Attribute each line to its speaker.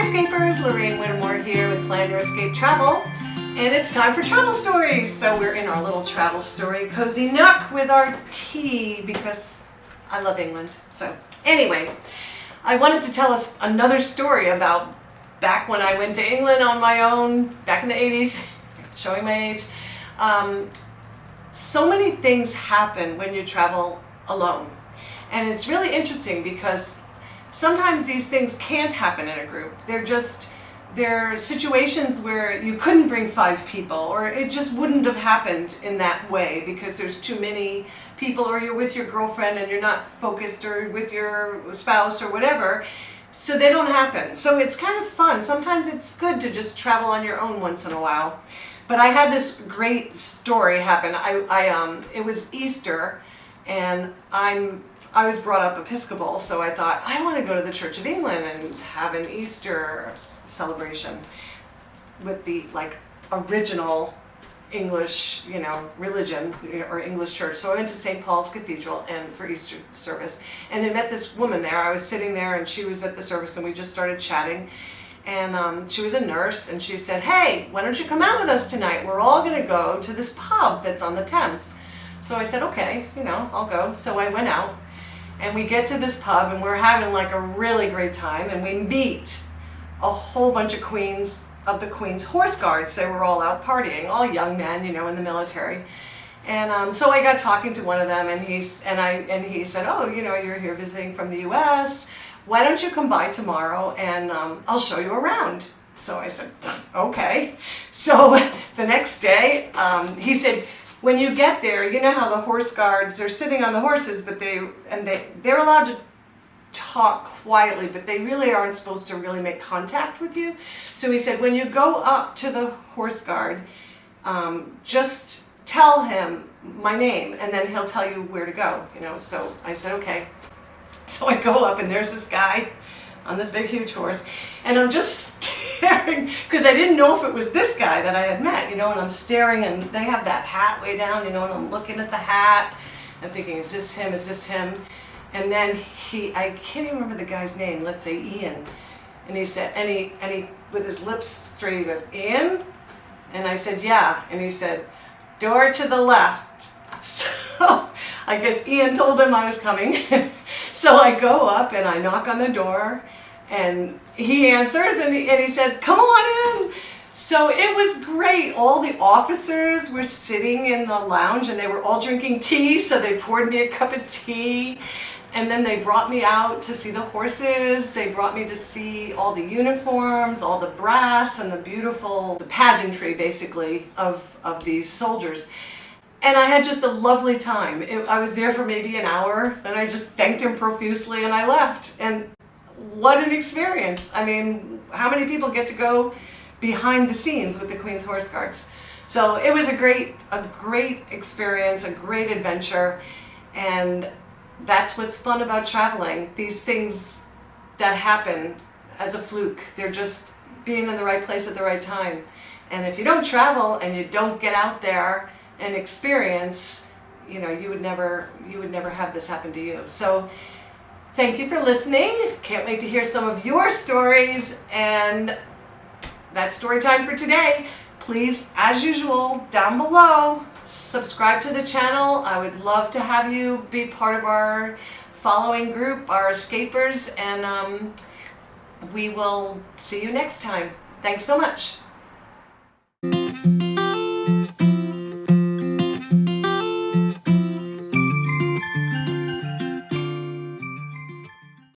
Speaker 1: Escapers, Lorraine Whittemore here with PlanUrEscape Travel, and it's time for travel stories. So we're in our little travel story cozy nook with our tea because I love England. So anyway, I wanted to tell us another story about back when I went to England on my own, back in the 80s, showing my age. So many things happen when you travel alone. And it's really interesting because sometimes these things can't happen in a group. They're situations where you couldn't bring 5 people, or it just wouldn't have happened in that way because there's too many people, or you're with your girlfriend and you're not focused, or with your spouse or whatever. So they don't happen. So it's kind of fun. Sometimes it's good to just travel on your own once in a while. But I had this great story happen. It was Easter, and I was brought up Episcopal, so I thought I want to go to the Church of England and have an Easter celebration with the original English, religion or English church. So I went to St. Paul's Cathedral and for Easter service, and I met this woman there. I was sitting there, and she was at the service, and we just started chatting. And she was a nurse, and she said, "Hey, why don't you come out with us tonight? We're all going to go to this pub that's on the Thames." So I said, "Okay, I'll go." So I went out, and we get to this pub, and we're having a really great time, and we meet a whole bunch of the Queen's Horse Guards. They were all out partying, all young men, in the military. And so I got talking to one of them, and he said, "Oh, you're here visiting from the U.S. Why don't you come by tomorrow and I'll show you around?" So I said, "Okay." So the next day, he said, "When you get there, you know how the horse guards are sitting on the horses, but they're allowed to talk quietly, but they really aren't supposed to really make contact with you." So he said, "When you go up to the horse guard, just tell him my name, and then he'll tell you where to go." So I said, "Okay." So I go up, and there's this guy on this big huge horse, and I'm just staring because I didn't know if it was this guy that I had met, and I'm staring, and they have that hat way down, and I'm looking at the hat. I'm thinking, is this him? Is this him? And then I can't even remember the guy's name. Let's say Ian. And he said, and he with his lips straight, he goes, "Ian?" And I said, "Yeah." And he said, "Door to the left." So I guess Ian told him I was coming. So I go up and I knock on the door, and he answers, and he said, "Come on in." So it was great. All the officers were sitting in the lounge, and they were all drinking tea, so they poured me a cup of tea. And then they brought me out to see the horses. They brought me to see all the uniforms, all the brass, and the pageantry, basically, of these soldiers. And I had just a lovely time. I was there for maybe an hour, then I just thanked him profusely, and I left. And what an experience. I mean, how many people get to go behind the scenes with the Queen's Horse Guards? So it was a great experience, a great adventure, and that's what's fun about traveling. These things that happen as a fluke, they're just being in the right place at the right time. And if you don't travel and you don't get out there and experience, you would never have this happen to you. So thank you for listening. Can't wait to hear some of your stories, and that's story time for today. Please, as usual, down below, subscribe to the channel. I would love to have you be part of our following group, our escapers, and we will see you next time. Thanks so much.